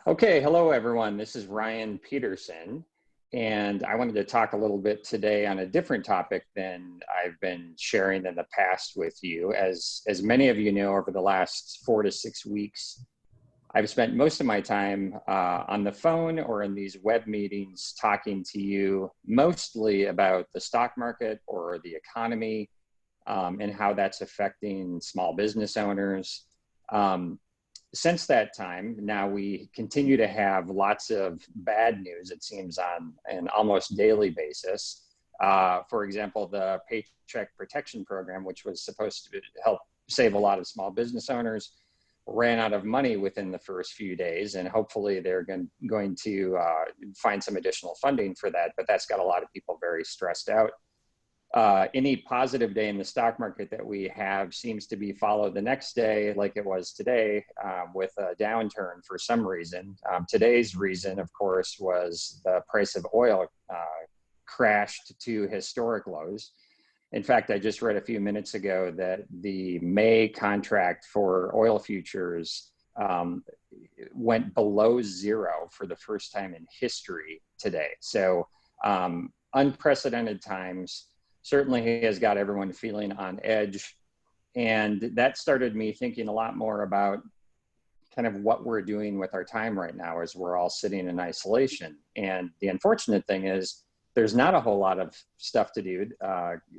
Okay, hello everyone. This is Ryan Peterson, and I wanted to talk a little bit today on a different topic than I've been sharing in the past with you. As many of you know, over the last 4 to 6 weeks, I've spent most of my time on the phone or in these web meetings talking to you mostly about the stock market or the economy and how that's affecting small business owners. Since that time, now we continue to have lots of bad news, it seems, on an almost daily basis. For example, the Paycheck Protection Program, which was supposed to help save a lot of small business owners, ran out of money within the first few days, and hopefully they're going to find some additional funding for that, but that's got a lot of people very stressed out. Any positive day in the stock market that we have seems to be followed the next day, like it was today, with a downturn for some reason. Today's reason, of course, was the price of oil crashed to historic lows. In fact, I just read a few minutes ago that the May contract for oil futures went below zero for the first time in history today. So unprecedented times. Certainly has got everyone feeling on edge. And that started me thinking a lot more about kind of what we're doing with our time right now as we're all sitting in isolation. And the unfortunate thing is there's not a whole lot of stuff to do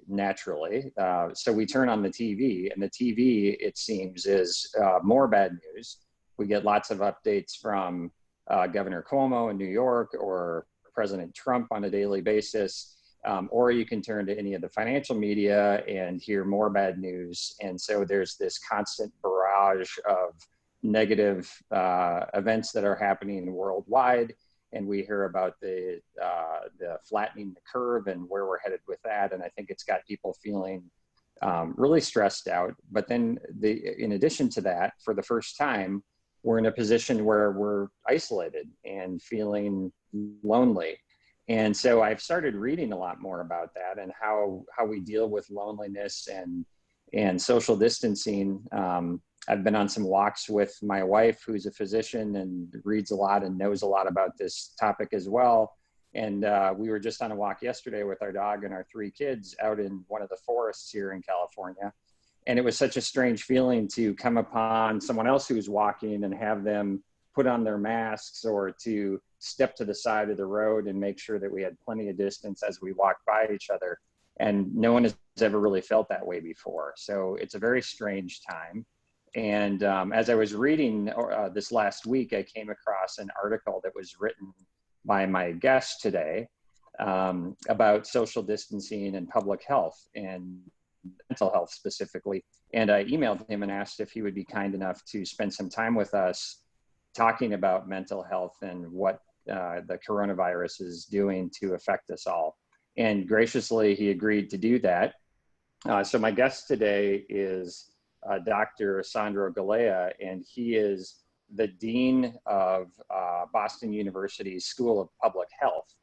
naturally. So we turn on the TV, and the TV, it seems, is more bad news. We get lots of updates from Governor Cuomo in New York or President Trump on a daily basis. Or you can turn to any of the financial media and hear more bad news. And so there's this constant barrage of negative events that are happening worldwide. And we hear about the flattening the curve and where we're headed with that. And I think it's got people feeling really stressed out. But then in addition to that, for the first time, we're in a position where we're isolated and feeling lonely. And so I've started reading a lot more about that and how we deal with loneliness and social distancing. I've been on some walks with my wife, who's a physician and reads a lot and knows a lot about this topic as well. And we were just on a walk yesterday with our dog and our 3 kids out in one of the forests here in California. And it was such a strange feeling to come upon someone else who's walking and have them put on their masks, or to step to the side of the road and make sure that we had plenty of distance as we walked by each other. And no one has ever really felt that way before. So it's a very strange time. And as I was reading this last week, I came across an article that was written by my guest today about social distancing and public health and mental health specifically. And I emailed him and asked if he would be kind enough to spend some time with us talking about mental health and what the coronavirus is doing to affect us all. And graciously, he agreed to do that. So my guest today is Dr. Sandro Galea, and he is the Dean of Boston University's School of Public Health.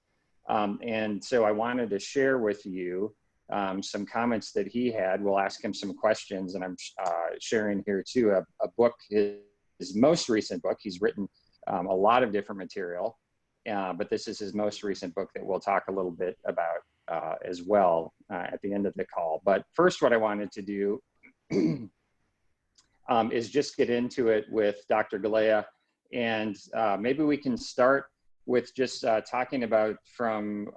And so I wanted to share with you some comments that he had. We'll ask him some questions, and I'm sharing here too a book, his most recent book. He's written a lot of different material, but this is his most recent book that we'll talk a little bit about as well at the end of the call. But first, what I wanted to do is just get into it with Dr. Galea, and maybe we can start with just talking about from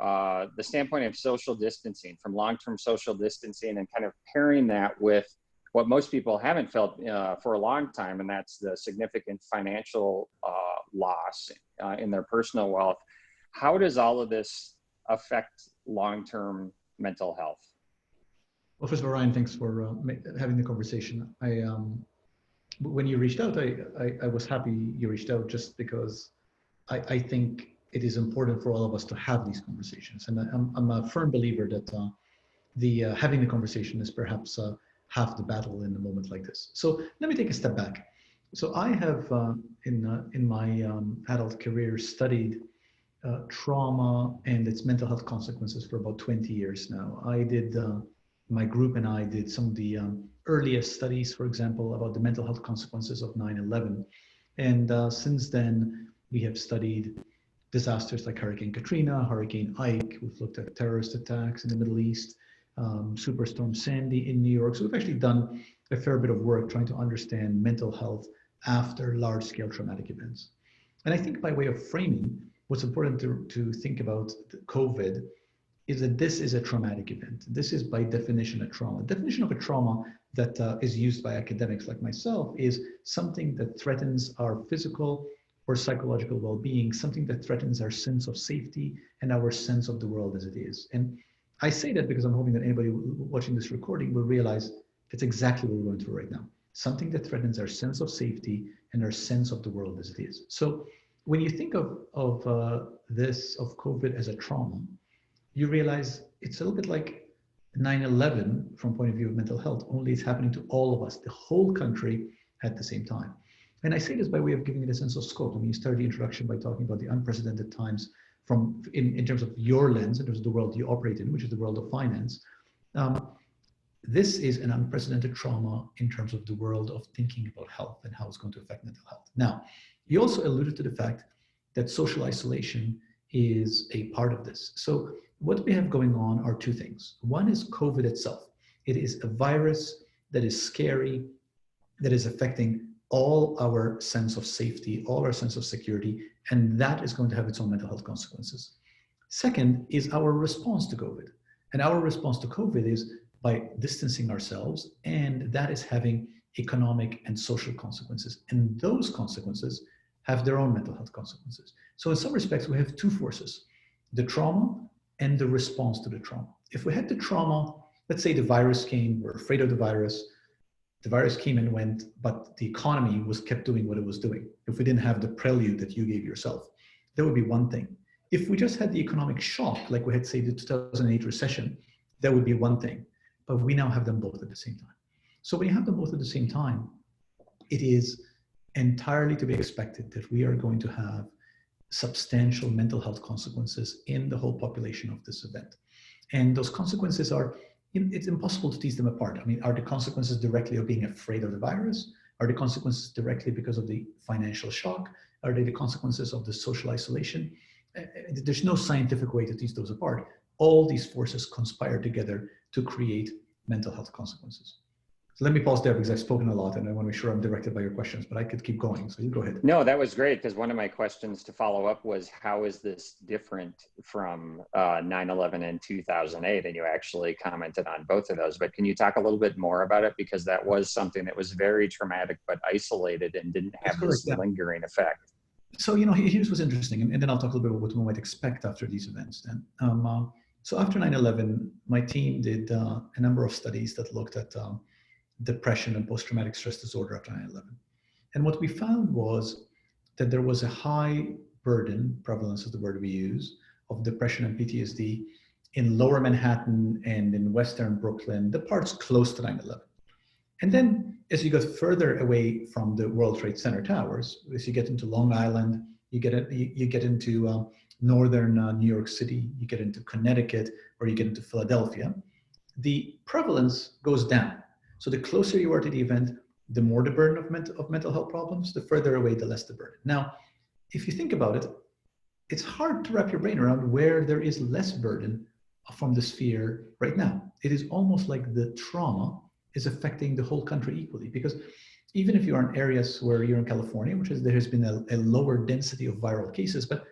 the standpoint of social distancing, from long-term social distancing, and kind of pairing that with what most people haven't felt for a long time, and that's the significant financial loss in their personal wealth. How does all of this affect long-term mental health? Well, first of all, Ryan, thanks for having the conversation. When you reached out, I was happy you reached out, just because I think it is important for all of us to have these conversations. And I'm a firm believer that having the conversation is perhaps half the battle in a moment like this. So let me take a step back. So I have, in my adult career, studied trauma and its mental health consequences for about 20 years now. My group and I did some of the earliest studies, for example, about the mental health consequences of 9/11. And since then, We have studied disasters like Hurricane Katrina, Hurricane Ike. We've looked at terrorist attacks in the Middle East, Superstorm Sandy in New York. So we've actually done a fair bit of work trying to understand mental health after large-scale traumatic events. And I think by way of framing, what's important to think about COVID is that this is a traumatic event. This is by definition a trauma. The definition of a trauma that is used by academics like myself is something that threatens our physical or psychological well-being, something that threatens our sense of safety and our sense of the world as it is. And I say that because I'm hoping that anybody watching this recording will realize that's exactly what we're going through right now. Something that threatens our sense of safety and our sense of the world as it is. So when you think of COVID as a trauma, you realize it's a little bit like 9/11 from point of view of mental health, only it's happening to all of us, the whole country at the same time. And I say this by way of giving it a sense of scope. I mean, you started the introduction by talking about the unprecedented times in terms of your lens, in terms of the world you operate in, which is the world of finance. This is an unprecedented trauma in terms of the world of thinking about health and how it's going to affect mental health. Now, you also alluded to the fact that social isolation is a part of this. So what we have going on are two things. One is COVID itself. It is a virus that is scary, that is affecting all our sense of safety, all our sense of security, and that is going to have its own mental health consequences. Second is our response to COVID. And our response to COVID is by distancing ourselves, and that is having economic and social consequences. And those consequences have their own mental health consequences. So in some respects, we have two forces, the trauma and the response to the trauma. If we had the trauma, let's say the virus came, we're afraid of the virus came and went, but the economy was kept doing what it was doing. If we didn't have the prelude that you gave yourself, that would be one thing. If we just had the economic shock, like we had, say, the 2008 recession, that would be one thing. But we now have them both at the same time. So when you have them both at the same time, it is entirely to be expected that we are going to have substantial mental health consequences in the whole population of this event. And those consequences are, it's impossible to tease them apart. I mean, are the consequences directly of being afraid of the virus? Are the consequences directly because of the financial shock? Are they the consequences of the social isolation? There's no scientific way to tease those apart. All these forces conspire together to create mental health consequences. So let me pause there because I've spoken a lot and I want to make sure I'm directed by your questions, but I could keep going. So you go ahead. No, that was great, because one of my questions to follow up was, how is this different from 9/11 and 2008? And you actually commented on both of those, but can you talk a little bit more about it? Because that was something that was very traumatic, but isolated and didn't have this lingering effect. So, here's what's interesting, and then I'll talk a little bit about what we might expect after these events then. So after 9/11, my team did a number of studies that looked at depression and post-traumatic stress disorder after 9/11. And what we found was that there was a high burden, prevalence is the word we use, of depression and PTSD in lower Manhattan and in Western Brooklyn, the parts close to 9/11. And then as you go further away from the World Trade Center towers, as you get into Long Island, you get into northern New York City, you get into Connecticut, or you get into Philadelphia, the prevalence goes down. So the closer you are to the event, the more the burden of mental health problems, the further away, the less the burden. Now, if you think about it, it's hard to wrap your brain around where there is less burden from the sphere right now. It is almost like the trauma is affecting the whole country equally, because even if you are in areas where you're in California, there has been a lower density of viral cases, but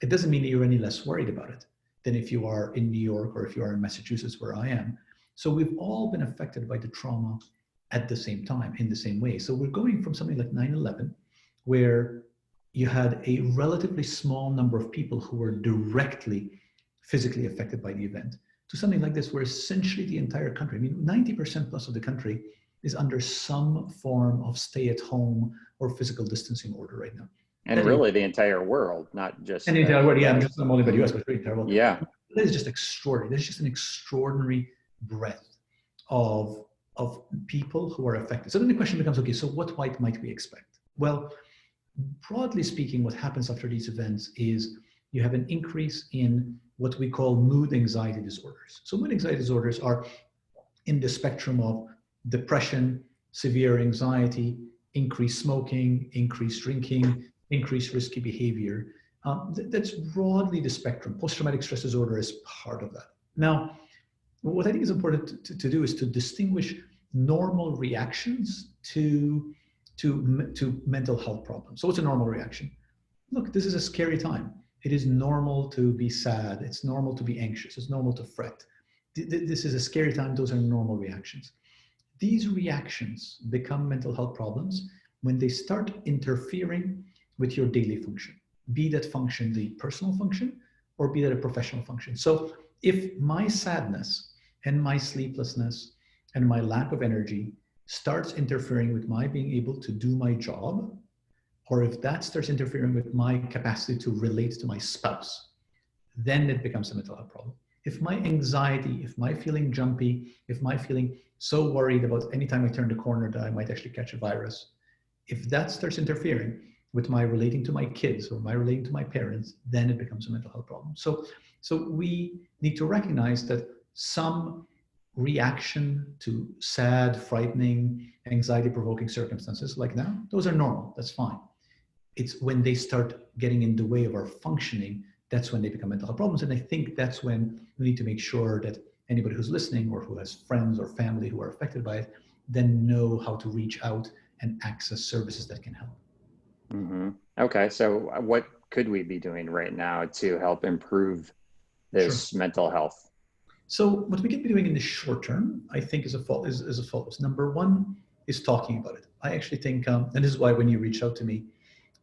it doesn't mean that you're any less worried about it than if you are in New York or if you are in Massachusetts, where I am. So we've all been affected by the trauma at the same time, in the same way. So we're going from something like 9/11, where you had a relatively small number of people who were directly physically affected by the event, to something like this, where essentially the entire country, 90% plus of the country is under some form of stay-at-home or physical distancing order right now. And really the entire world, not just... And the entire world, yeah, I'm just not only about the US, but the entire world. Yeah. That is just extraordinary. There's just an extraordinary breadth of people who are affected. So then the question becomes, okay, so what might we expect? Well, broadly speaking, what happens after these events is you have an increase in what we call mood anxiety disorders. So mood anxiety disorders are in the spectrum of depression, severe anxiety, increased smoking, increased drinking, increased risky behavior. That's broadly the spectrum. Post-traumatic stress disorder is part of that. Now, what I think is important to do is to distinguish normal reactions to mental health problems. So what's a normal reaction? Look, this is a scary time. It is normal to be sad. It's normal to be anxious. It's normal to fret. This is a scary time. Those are normal reactions. These reactions become mental health problems when they start interfering with your daily function, be that function the personal function or be that a professional function. So if my sadness and my sleeplessness and my lack of energy starts interfering with my being able to do my job, or if that starts interfering with my capacity to relate to my spouse, then it becomes a mental health problem. If my anxiety, if my feeling jumpy, if my feeling so worried about any time I turn the corner that I might actually catch a virus, if that starts interfering with my relating to my kids or my relating to my parents, then it becomes a mental health problem. So we need to recognize that some reaction to sad, frightening, anxiety-provoking circumstances like now, those are normal, that's fine. It's when they start getting in the way of our functioning, that's when they become mental health problems. And I think that's when we need to make sure that anybody who's listening or who has friends or family who are affected by it, then know how to reach out and access services that can help. Mm-hmm. Okay, so what could we be doing right now to help improve this mental health? So what we can be doing in the short term, I think, is as follows. Number one is talking about it. I actually think, and this is why when you reached out to me,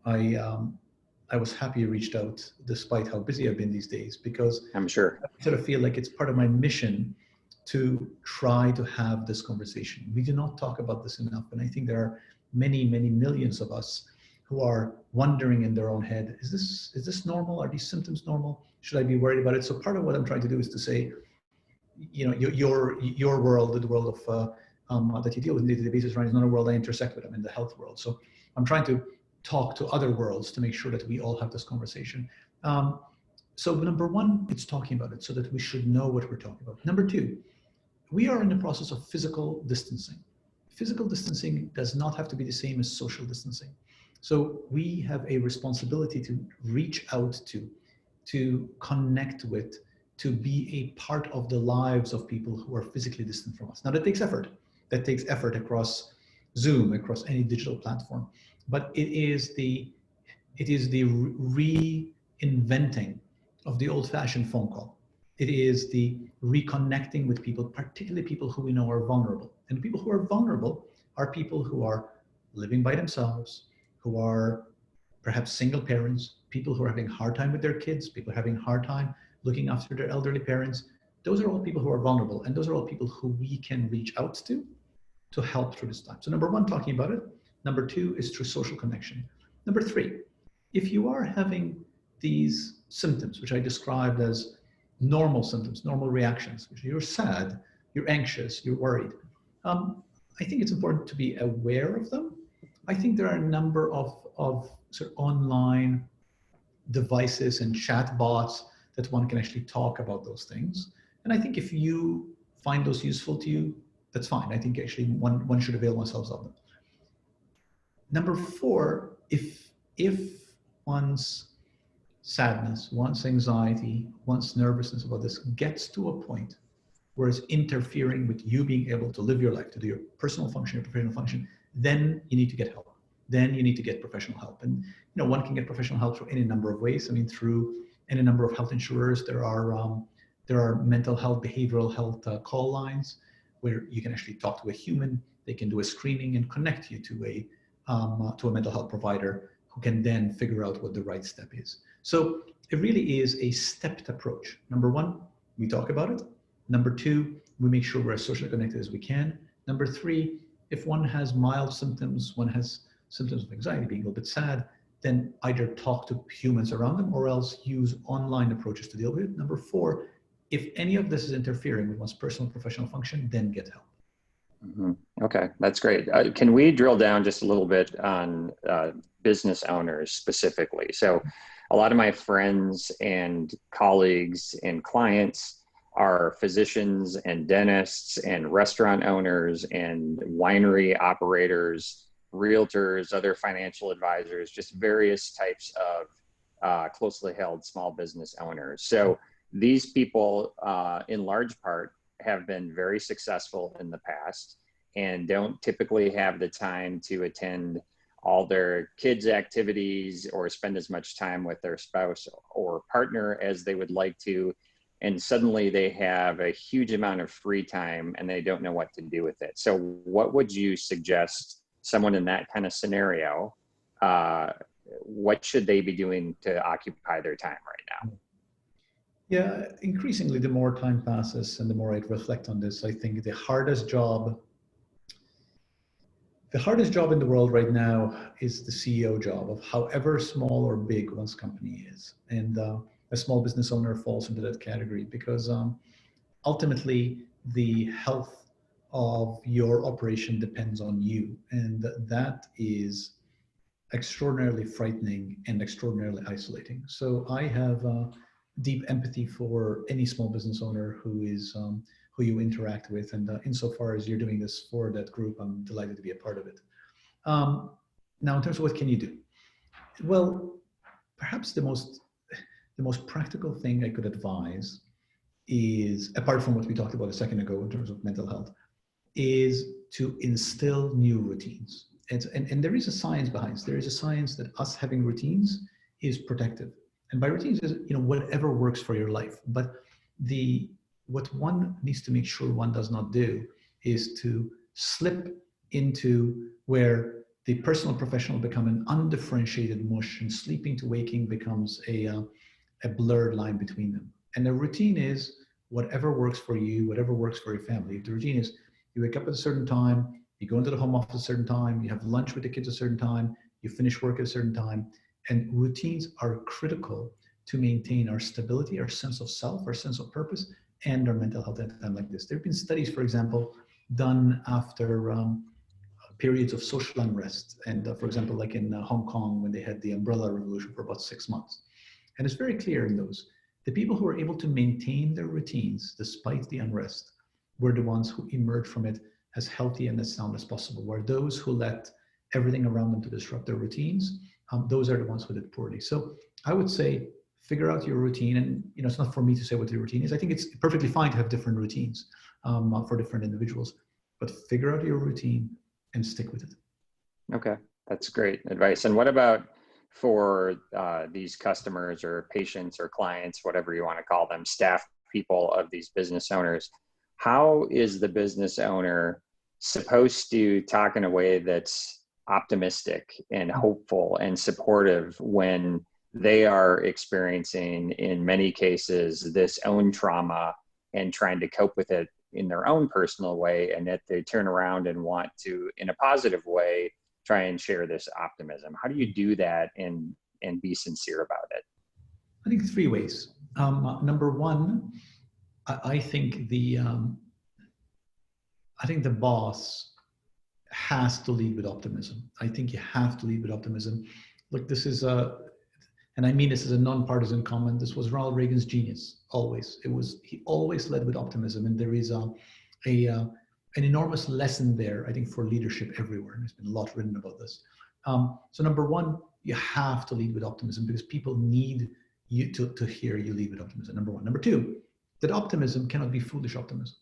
I was happy you reached out despite how busy I've been these days, because I'm sure I sort of feel like it's part of my mission to try to have this conversation. We do not talk about this enough. And I think there are many, many millions of us who are wondering in their own head, is this normal? Are these symptoms normal? Should I be worried about it? So part of what I'm trying to do is to say, you know, your world, the world of that you deal with on a day-to-day basis, right, is not a world I intersect with. I'm in the health world. So I'm trying to talk to other worlds to make sure that we all have this conversation. So number one, it's talking about it so that we should know what we're talking about. Number two, we are in the process of physical distancing. Physical distancing does not have to be the same as social distancing. So we have a responsibility to reach out to connect with, to be a part of the lives of people who are physically distant from us. Now that takes effort. That takes effort across Zoom, across any digital platform. But it is the reinventing of the old-fashioned phone call. It is the reconnecting with people, particularly people who we know are vulnerable. And people who are vulnerable are people who are living by themselves, who are perhaps single parents, people who are having a hard time with their kids, people having a hard time looking after their elderly parents. Those are all people who are vulnerable, and those are all people who we can reach out to help through this time. So number one, talking about it. Number two is through social connection. Number three, if you are having these symptoms, which I described as normal symptoms, normal reactions, which you're sad, you're anxious, you're worried, I think it's important to be aware of them. I think there are a number of sort of online devices and chat bots that one can actually talk about those things. And I think if you find those useful to you, that's fine. I think actually one should avail themselves of them. Number four, if one's sadness, one's anxiety, one's nervousness about this gets to a point where it's interfering with you being able to live your life, to do your personal function, your professional function, then you need to get help. Then you need to get professional help. And one can get professional help through any number of ways. I mean, through any number of health insurers. There are mental health, behavioral health call lines where you can actually talk to a human. They can do a screening and connect you to a mental health provider who can then figure out what the right step is. So it really is a stepped approach. Number one, we talk about it. Number two, we make sure we're as socially connected as we can. Number three, if one has mild symptoms, one has symptoms of anxiety, being a little bit sad, then either talk to humans around them or else use online approaches to deal with it. Number four, if any of this is interfering with one's personal and professional function, then get help. Mm-hmm. Okay, that's great. Can we drill down just a little bit on business owners specifically? So a lot of my friends and colleagues and clients are physicians and dentists and restaurant owners and winery operators realtors, other financial advisors, just various types of closely held small business owners. So these people, in large part, have been very successful in the past and don't typically have the time to attend all their kids' activities or spend as much time with their spouse or partner as they would like to. And suddenly they have a huge amount of free time and they don't know what to do with it. So what would you suggest someone in that kind of scenario, what should they be doing to occupy their time right now? Yeah, increasingly, the more time passes and the more I reflect on this, I think the hardest job in the world right now is the CEO job of however small or big one's company is. And a small business owner falls into that category because ultimately the health of your operation depends on you. And that is extraordinarily frightening and extraordinarily isolating. So I have deep empathy for any small business owner who you interact with. And insofar as you're doing this for that group, I'm delighted to be a part of it. Now, in terms of what can you do? Well, perhaps the most practical thing I could advise is, apart from what we talked about a second ago in terms of mental health, is to instill new routines. And there is a science behind this. There is a science that us having routines is protective. And by routines is, whatever works for your life. But what one needs to make sure one does not do is to slip into where the personal and professional become an undifferentiated mush, and sleeping to waking becomes a blurred line between them. And the routine is whatever works for you, whatever works for your family. The routine is you wake up at a certain time, you go into the home office at a certain time, you have lunch with the kids at a certain time, you finish work at a certain time. And routines are critical to maintain our stability, our sense of self, our sense of purpose, and our mental health at a time like this. There have been studies, for example, done after periods of social unrest. And for example, like in Hong Kong, when they had the umbrella revolution for about 6 months. And it's very clear in those, the people who were able to maintain their routines despite the unrest were the ones who emerged from it as healthy and as sound as possible, where those who let everything around them to disrupt their routines, those are the ones who did poorly. So I would say, figure out your routine. And it's not for me to say what your routine is. I think it's perfectly fine to have different routines for different individuals, but figure out your routine and stick with it. Okay, that's great advice. And what about for these customers or patients or clients, whatever you want to call them, staff people of these business owners? How is the business owner supposed to talk in a way that's optimistic and hopeful and supportive when they are experiencing, in many cases, this own trauma and trying to cope with it in their own personal way, and that they turn around and want to, in a positive way, try and share this optimism? How do you do that and be sincere about it? I think 3 ways. Number one, I think the boss has to lead with optimism. I think you have to lead with optimism. Look, this is and I mean this as a non-partisan comment. This was Ronald Reagan's genius. Always, he always led with optimism, and there is an enormous lesson there, I think, for leadership everywhere. And there's been a lot written about this. So number one, you have to lead with optimism because people need you to hear you lead with optimism. Number one. Number two, that optimism cannot be foolish optimism.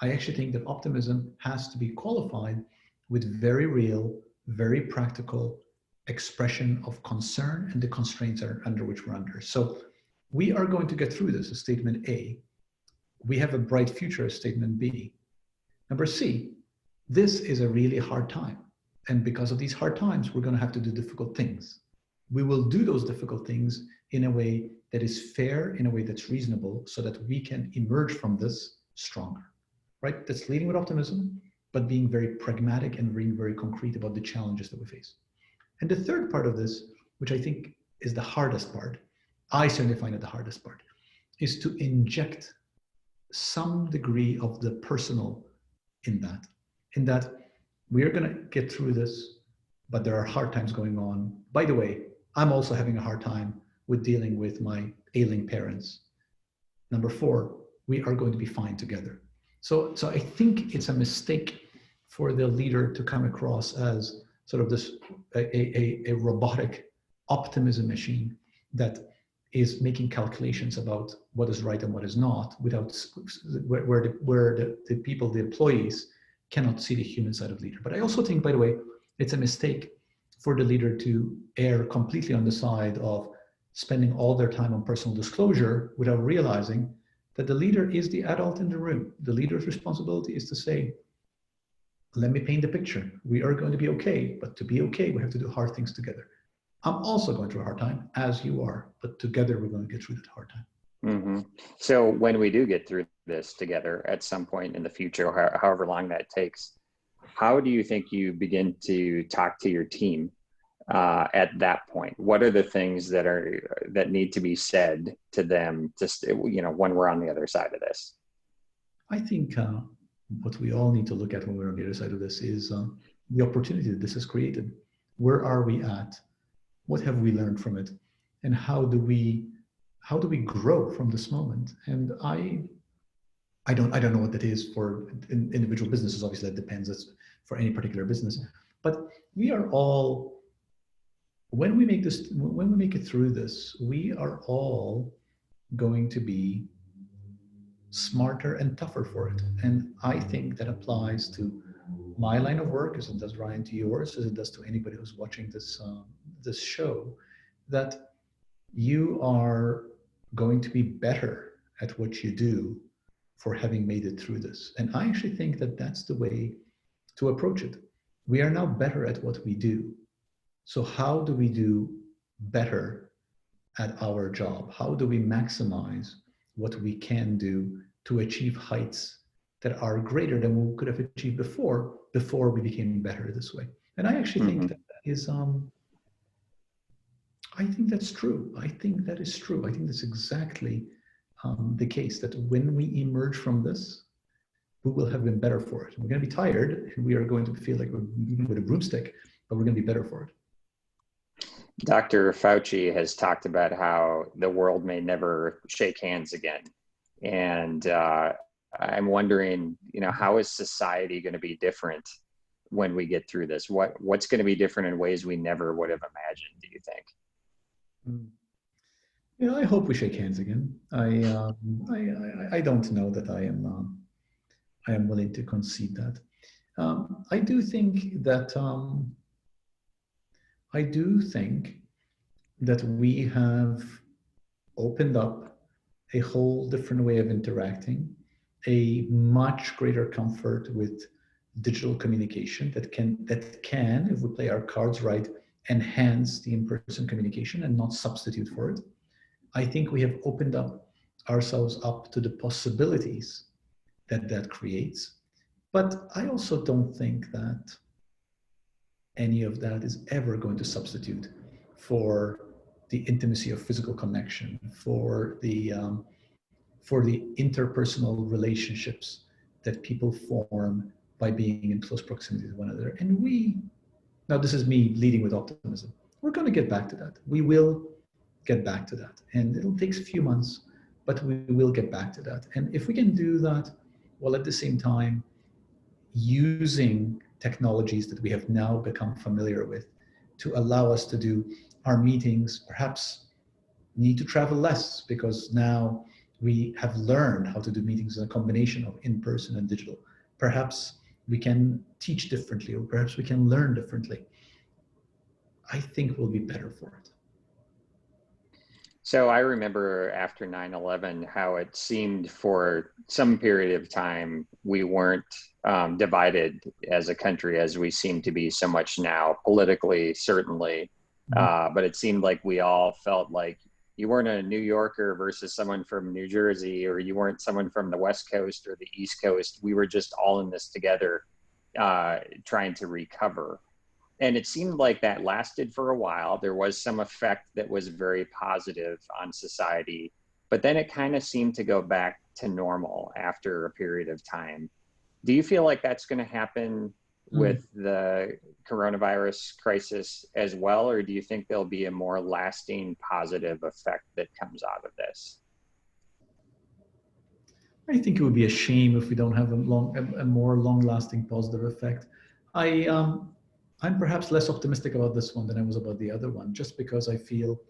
I actually think that optimism has to be qualified with very real, very practical expression of concern and the constraints under which we're under. So we are going to get through this, is statement A. We have a bright future, is statement B. Number C, this is a really hard time. And because of these hard times, we're going to have to do difficult things. We will do those difficult things in a way that is fair, in a way that's reasonable, so that we can emerge from this stronger, right? That's leading with optimism, but being very pragmatic and being very concrete about the challenges that we face. And the third part of this, which I think is the hardest part, I certainly find it the hardest part, is to inject some degree of the personal in that we are going to get through this, but there are hard times going on. By the way, I'm also having a hard time with dealing with my ailing parents. Number 4, we are going to be fine together. So I think it's a mistake for the leader to come across as sort of this a robotic optimism machine that is making calculations about what is right and what is not, without where the people, the employees, cannot see the human side of the leader. But I also think, by the way, it's a mistake for the leader to err completely on the side of spending all their time on personal disclosure without realizing that the leader is the adult in the room. The leader's responsibility is to say, let me paint the picture. We are going to be okay, but to be okay, we have to do hard things together. I'm also going through a hard time, as you are, but together we're going to get through that hard time. Mm-hmm. So when we do get through this together at some point in the future, however long that takes, how do you think you begin to talk to your team at that point? What are the things that need to be said to them, just, you know, when we're on the other side of this? I think what we all need to look at when we're on the other side of this is the opportunity that this has created. Where are we at? What have we learned from it? And how do we grow from this moment? And I don't know what that is for individual businesses. Obviously, that depends. That's for any particular business. But we are all, when we make it through this, we are all going to be smarter and tougher for it. And I think that applies to my line of work, as it does, Ryan, to yours, as it does to anybody who's watching this show, that you are going to be better at what you do for having made it through this. And I actually think that that's the way to approach it. We are now better at what we do. So how do we do better at our job? How do we maximize what we can do to achieve heights that are greater than we could have achieved before we became better this way? And I actually think that is, I think that's true. I think that is true. I think that's exactly the case, that when we emerge from this, we will have been better for it. We're going to be tired, and we are going to feel like we're moving with a broomstick, but we're going to be better for it. Dr. Fauci has talked about how the world may never shake hands again. And I'm wondering, you know, how is society going to be different when we get through this? What's going to be different in ways we never would have imagined, do you think? You know, I hope we shake hands again. I don't know that I am willing to concede that. I do think that we have opened up a whole different way of interacting, a much greater comfort with digital communication that can, if we play our cards right, enhance the in-person communication and not substitute for it. I think we have opened up ourselves up to the possibilities that creates. But I also don't think that any of that is ever going to substitute for the intimacy of physical connection, for the interpersonal relationships that people form by being in close proximity to one another. And now this is me leading with optimism, we're going to get back to that. We will get back to that. And it'll take a few months, but we will get back to that. And if we can do that while at the same time using technologies that we have now become familiar with to allow us to do our meetings, perhaps need to travel less because now we have learned how to do meetings in a combination of in-person and digital. Perhaps we can teach differently, or perhaps we can learn differently. I think we'll be better for it. So I remember after 9/11, how it seemed for some period of time, we weren't divided as a country as we seem to be so much now, politically, certainly. But it seemed like we all felt like you weren't a New Yorker versus someone from New Jersey, or you weren't someone from the West Coast or the East Coast. We were just all in this together, trying to recover. And it seemed like that lasted for a while. There was some effect that was very positive on society, but then it kind of seemed to go back to normal after a period of time. Do you feel like that's going to happen with the coronavirus crisis as well? Or do you think there'll be a more lasting positive effect that comes out of this? I think it would be a shame if we don't have a more long-lasting positive effect. I'm perhaps less optimistic about this one than I was about the other one, just because I feel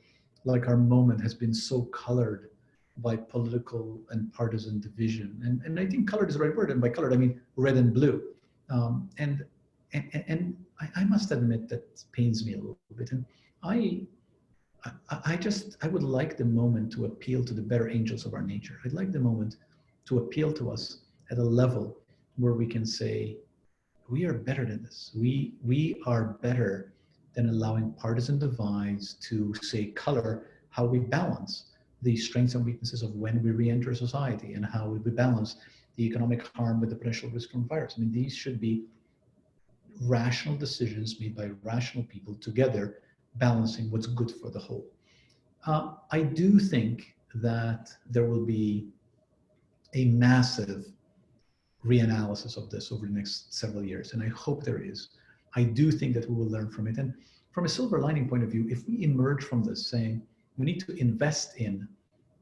like our moment has been so colored by political and partisan division. And I think colored is the right word. And by colored, I mean red and blue. And I must admit that pains me a little bit. And I would like the moment to appeal to the better angels of our nature. I'd like the moment to appeal to us at a level where we can say, we are better than this. We are better than allowing partisan divides to say color how we balance the strengths and weaknesses of when we re-enter society and how we balance the economic harm with the potential risk from virus. I mean, these should be rational decisions made by rational people together, balancing what's good for the whole. I do think that there will be a massive reanalysis of this over the next several years, and I hope there is. I do think that we will learn from it. And from a silver lining point of view, if we emerge from this saying we need to invest in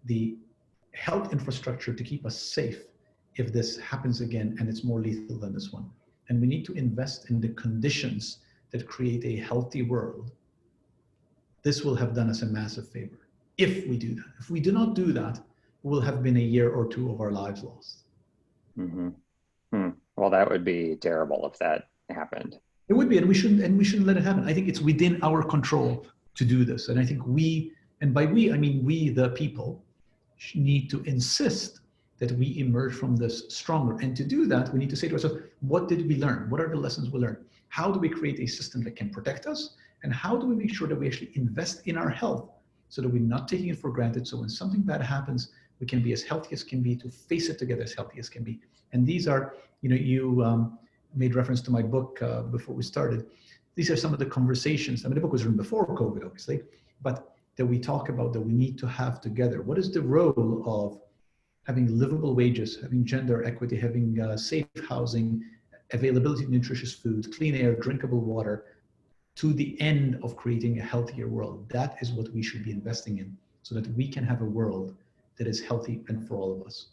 the health infrastructure to keep us safe if this happens again and it's more lethal than this one, and we need to invest in the conditions that create a healthy world, this will have done us a massive favor if we do that. If we do not do that, we'll have been a year or two of our lives lost. Mm-hmm. Well, that would be terrible if that happened. It would be, and we shouldn't let it happen. I think it's within our control to do this. And I think we, and by we, I mean we, the people, need to insist that we emerge from this stronger. And to do that, we need to say to ourselves, what did we learn? What are the lessons we learned? How do we create a system that can protect us? And how do we make sure that we actually invest in our health so that we're not taking it for granted? So when something bad happens, we can be as healthy as can be, to face it together as healthy as can be. And these are, you made reference to my book before we started. These are some of the conversations. I mean, the book was written before COVID, obviously, but that we talk about that we need to have together. What is the role of having livable wages, having gender equity, having safe housing, availability of nutritious food, clean air, drinkable water, to the end of creating a healthier world? That is what we should be investing in so that we can have a world that is healthy and for all of us.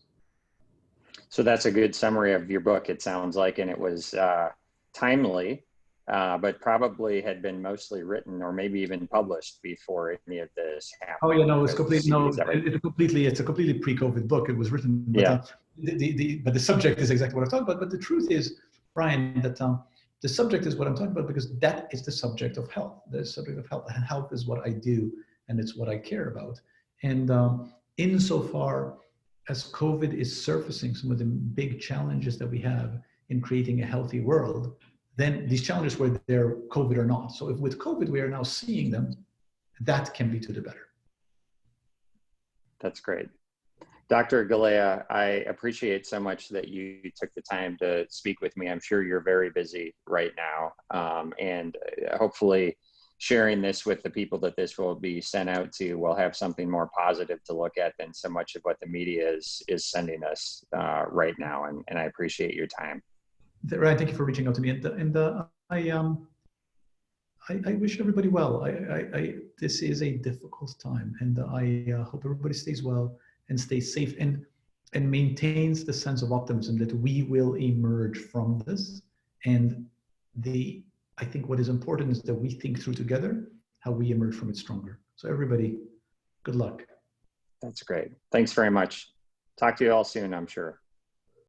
So that's a good summary of your book, it sounds like, and it was timely, but probably had been mostly written or maybe even published before any of this happened. Oh yeah, no, it's completely it's a completely pre-COVID book. It was written, but but the subject is exactly what I'm talking about. But the truth is, Brian, that the subject is what I'm talking about because that is the subject of health. The subject of health, and health is what I do, and it's what I care about. And insofar as COVID is surfacing some of the big challenges that we have in creating a healthy world, then these challenges, whether they're COVID or not. So if with COVID we are now seeing them, that can be to the better. That's great. Dr. Galea, I appreciate so much that you took the time to speak with me. I'm sure you're very busy right now. And hopefully sharing this with the people that this will be sent out to will have something more positive to look at than so much of what the media is sending us right now. And I appreciate your time. Ryan, thank you for reaching out to me. And I wish everybody well. This is a difficult time, and I hope everybody stays well and stays safe and maintains the sense of optimism that we will emerge from this. And I think what is important is that we think through together how we emerge from it stronger. So everybody, good luck. That's great. Thanks very much. Talk to you all soon, I'm sure.